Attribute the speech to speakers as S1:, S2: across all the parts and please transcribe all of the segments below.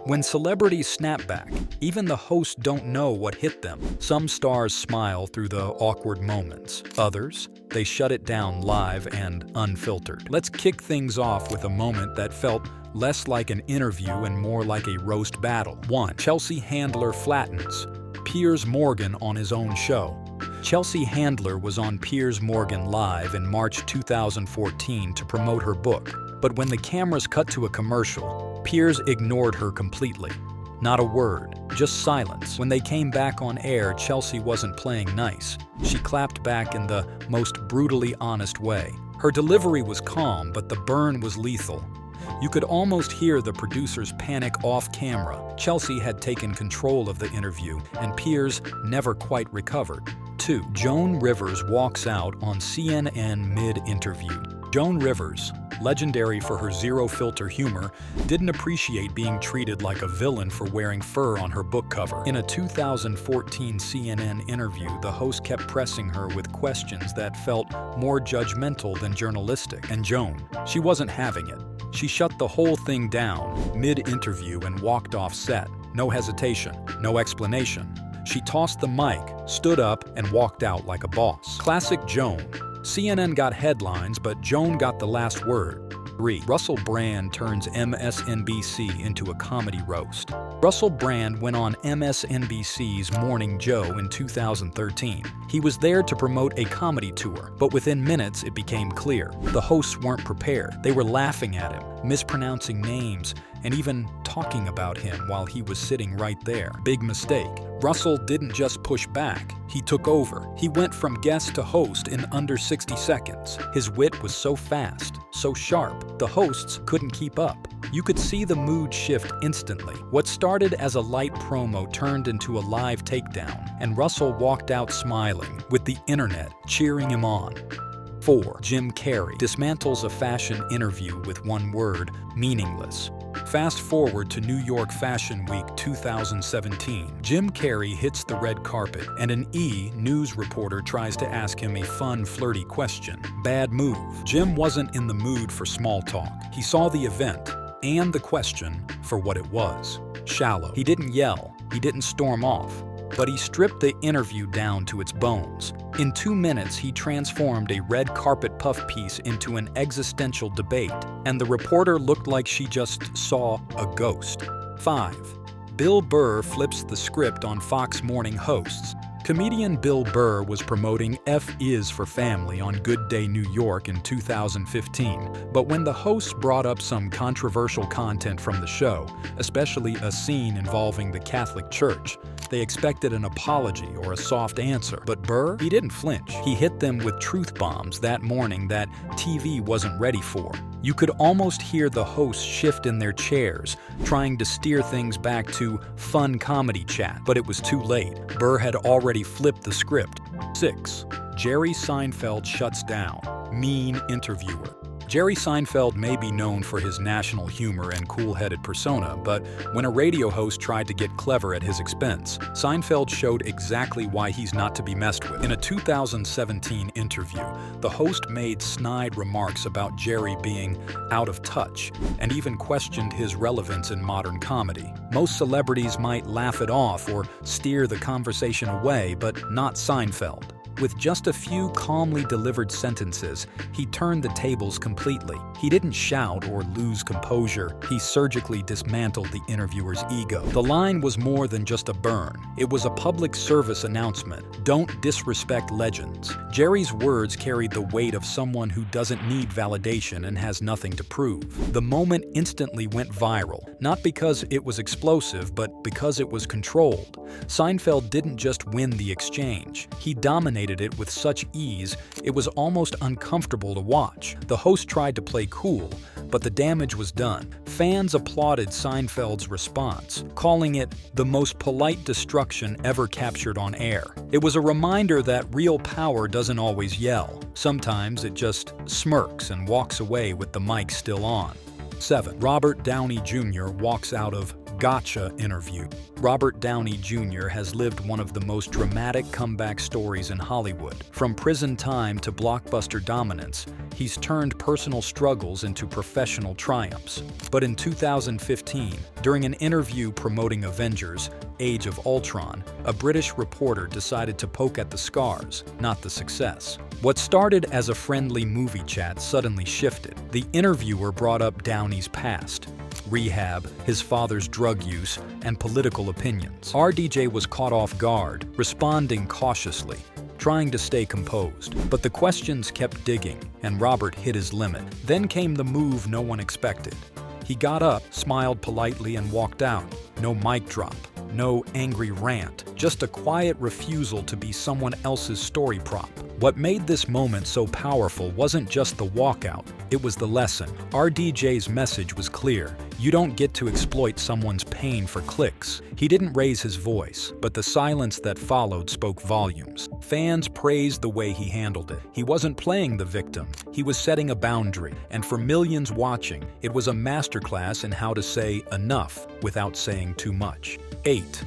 S1: When celebrities snap back, even the hosts don't know what hit them. Some stars smile through the awkward moments. Others, they shut it down live and unfiltered. Let's kick things off with a moment that felt less like an interview and more like a roast battle. 1. Chelsea Handler flattens Piers Morgan on his own show. Chelsea Handler was on Piers Morgan Live in March 2014 to promote her book. But when the cameras cut to a commercial, Piers ignored her completely. Not a word, just silence. When they came back on air, Chelsea wasn't playing nice. She clapped back in the most brutally honest way. Her delivery was calm, but the burn was lethal. You could almost hear the producers panic off camera. Chelsea had taken control of the interview, and Piers never quite recovered. 2. Joan Rivers walks out on CNN mid-interview. Joan Rivers, legendary for her zero-filter humor, didn't appreciate being treated like a villain for wearing fur on her book cover. In a 2014 CNN interview, the host kept pressing her with questions that felt more judgmental than journalistic. And Joan, she wasn't having it. She shut the whole thing down mid-interview and walked off set. No hesitation, no explanation. She tossed the mic, stood up, and walked out like a boss. Classic Joan. CNN got headlines, but Joan got the last word. 3. Russell Brand turns MSNBC into a comedy roast. Russell Brand went on MSNBC's Morning Joe in 2013. He was there to promote a comedy tour, but within minutes it became clear. The hosts weren't prepared. They were laughing at him, mispronouncing names, and even talking about him while he was sitting right there. Big mistake. Russell didn't just push back, he took over. He went from guest to host in under 60 seconds. His wit was so fast, so sharp, the hosts couldn't keep up. You could see the mood shift instantly. What started as a light promo turned into a live takedown, and Russell walked out smiling, with the internet cheering him on. 4. Jim Carrey dismantles a fashion interview with one word: meaningless. Fast forward to New York Fashion Week 2017. Jim Carrey hits the red carpet, and an news reporter tries to ask him a fun, flirty question. Bad move. Jim wasn't in the mood for small talk. He saw the event and the question for what it was: shallow. He didn't yell, he didn't storm off, but he stripped the interview down to its bones. In 2 minutes, he transformed a red carpet puff piece into an existential debate, and the reporter looked like she just saw a ghost. 5. Bill Burr flips the script on Fox Morning hosts. Comedian Bill Burr was promoting F is for Family on Good Day New York in 2015, but when the hosts brought up some controversial content from the show, especially a scene involving the Catholic Church, they expected an apology or a soft answer. But Burr, he didn't flinch. He hit them with truth bombs that morning that TV wasn't ready for. You could almost hear the hosts shift in their chairs, trying to steer things back to fun comedy chat, but it was too late. Burr had already flipped the script. 6. Jerry Seinfeld shuts down. Mean interviewer. Jerry Seinfeld may be known for his national humor and cool-headed persona, but when a radio host tried to get clever at his expense, Seinfeld showed exactly why he's not to be messed with. In a 2017 interview, the host made snide remarks about Jerry being out of touch, and even questioned his relevance in modern comedy. Most celebrities might laugh it off or steer the conversation away, but not Seinfeld. With just a few calmly delivered sentences, he turned the tables completely. He didn't shout or lose composure. He surgically dismantled the interviewer's ego. The line was more than just a burn. It was a public service announcement. Don't disrespect legends. Jerry's words carried the weight of someone who doesn't need validation and has nothing to prove. The moment instantly went viral, not because it was explosive, but because it was controlled. Seinfeld didn't just win the exchange. He dominated it with such ease, it was almost uncomfortable to watch. The host tried to play cool, but the damage was done. Fans applauded Seinfeld's response, calling it the most polite destruction ever captured on air. It was a reminder that real power doesn't always yell. Sometimes it just smirks and walks away with the mic still on. 7. Robert Downey Jr. walks out of Gotcha interview. Robert Downey Jr. has lived one of the most dramatic comeback stories in Hollywood. From prison time to blockbuster dominance, he's turned personal struggles into professional triumphs. But in 2015, during an interview promoting Avengers: Age of Ultron, a British reporter decided to poke at the scars, not the success. What started as a friendly movie chat suddenly shifted. The interviewer brought up Downey's past, rehab, his father's drug use, and political opinions. RDJ was caught off guard, responding cautiously, trying to stay composed. But the questions kept digging, and Robert hit his limit. Then came the move no one expected. He got up, smiled politely, and walked out. No mic drop, no angry rant, just a quiet refusal to be someone else's story prop. What made this moment so powerful wasn't just the walkout, it was the lesson. RDJ's message was clear. You don't get to exploit someone's pain for clicks. He didn't raise his voice, but the silence that followed spoke volumes. Fans praised the way he handled it. He wasn't playing the victim. He was setting a boundary, and for millions watching, it was a masterclass in how to say enough without saying too much. 8.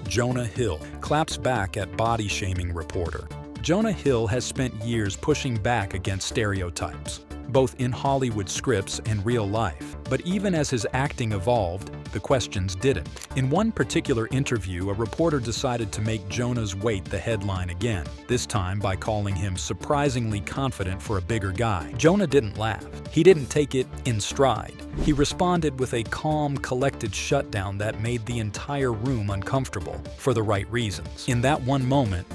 S1: Jonah Hill claps back at body-shaming reporter. Jonah Hill has spent years pushing back against stereotypes, both in Hollywood scripts and real life. But even as his acting evolved, the questions didn't. In one particular interview, a reporter decided to make Jonah's weight the headline again, this time by calling him surprisingly confident for a bigger guy. Jonah didn't laugh. He didn't take it in stride. He responded with a calm, collected shutdown that made the entire room uncomfortable, for the right reasons. In that one moment,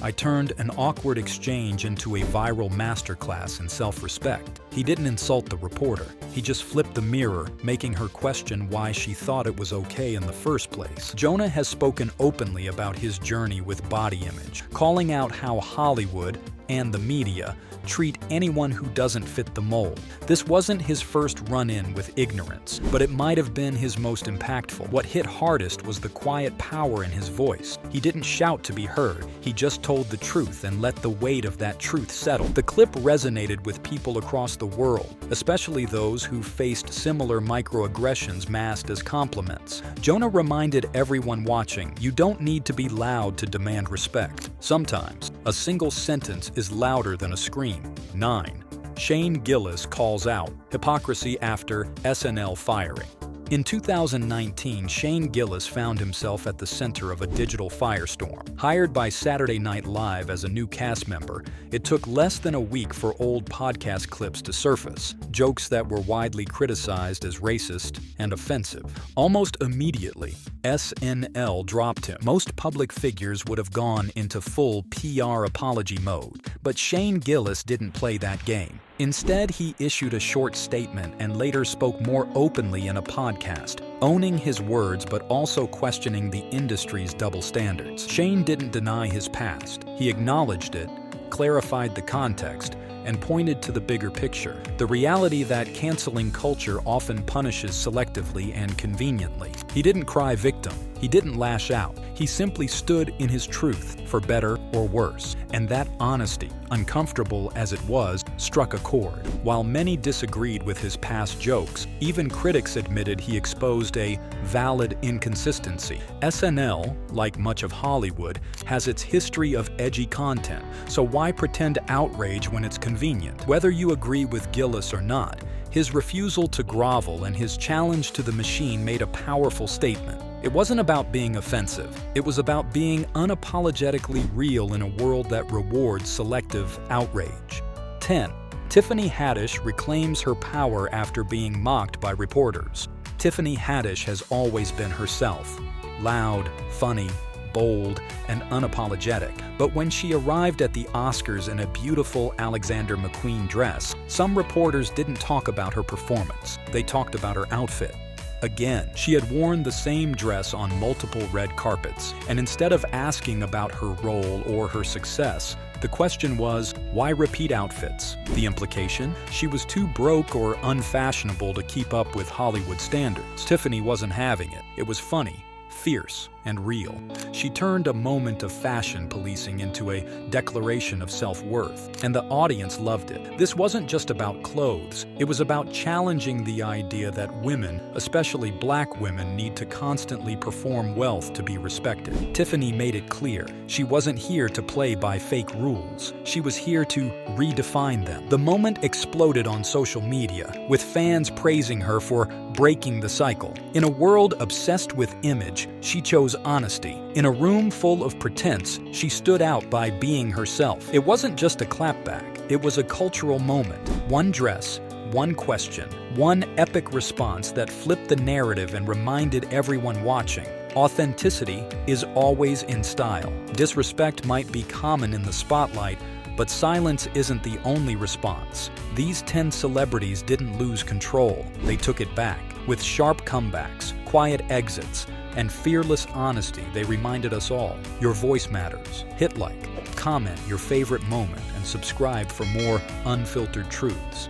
S1: I turned an awkward exchange into a viral masterclass in self-respect. He didn't insult the reporter. He just flipped the mirror, making her question why she thought it was okay in the first place. Jonah has spoken openly about his journey with body image, calling out how Hollywood and the media treat anyone who doesn't fit the mold. This wasn't his first run-in with ignorance, but it might have been his most impactful. What hit hardest was the quiet power in his voice. He didn't shout to be heard. He just told the truth and let the weight of that truth settle. The clip resonated with people across the world, especially those who faced similar microaggressions masked as compliments. Jonah reminded everyone watching, you don't need to be loud to demand respect. Sometimes, a single sentence is louder than a scream. 9. Shane Gillis calls out hypocrisy after SNL firing. In 2019, Shane Gillis found himself at the center of a digital firestorm. Hired by Saturday Night Live as a new cast member, it took less than a week for old podcast clips to surface, jokes that were widely criticized as racist and offensive. Almost immediately, SNL dropped him. Most public figures would have gone into full PR apology mode, but Shane Gillis didn't play that game. Instead, he issued a short statement and later spoke more openly in a podcast, owning his words but also questioning the industry's double standards. Shane didn't deny his past. He acknowledged it, clarified the context, and pointed to the bigger picture, the reality that canceling culture often punishes selectively and conveniently. He didn't cry victim. He didn't lash out. He simply stood in his truth, for better or worse. And that honesty, uncomfortable as it was, struck a chord. While many disagreed with his past jokes, even critics admitted he exposed a valid inconsistency. SNL, like much of Hollywood, has its history of edgy content, so why pretend outrage when it's convenient? Whether you agree with Gillis or not, his refusal to grovel and his challenge to the machine made a powerful statement. It wasn't about being offensive. It was about being unapologetically real in a world that rewards selective outrage. 10. Tiffany Haddish reclaims her power after being mocked by reporters. Tiffany Haddish has always been herself. Loud, funny, bold, and unapologetic. But when she arrived at the Oscars in a beautiful Alexander McQueen dress, some reporters didn't talk about her performance. They talked about her outfit. Again, she had worn the same dress on multiple red carpets, and instead of asking about her role or her success, the question was, why repeat outfits? The implication? She was too broke or unfashionable to keep up with Hollywood standards. Tiffany wasn't having it. It was funny. fierce and real. She turned a moment of fashion policing into a declaration of self-worth, and the audience loved it. This wasn't just about clothes. It was about challenging the idea that women, especially black women, need to constantly perform wealth to be respected. Tiffany made it clear she wasn't here to play by fake rules. She was here to redefine them. The moment exploded on social media, with fans praising her for breaking the cycle. In a world obsessed with image, she chose honesty. In a room full of pretense, she stood out by being herself. It wasn't just a clapback, it was a cultural moment. One dress, one question, one epic response that flipped the narrative and reminded everyone watching. Authenticity is always in style. Disrespect might be common in the spotlight, but silence isn't the only response. These 10 celebrities didn't lose control. They took it back. With sharp comebacks, quiet exits, and fearless honesty, they reminded us all, your voice matters. Hit like, comment your favorite moment, and subscribe for more unfiltered truths.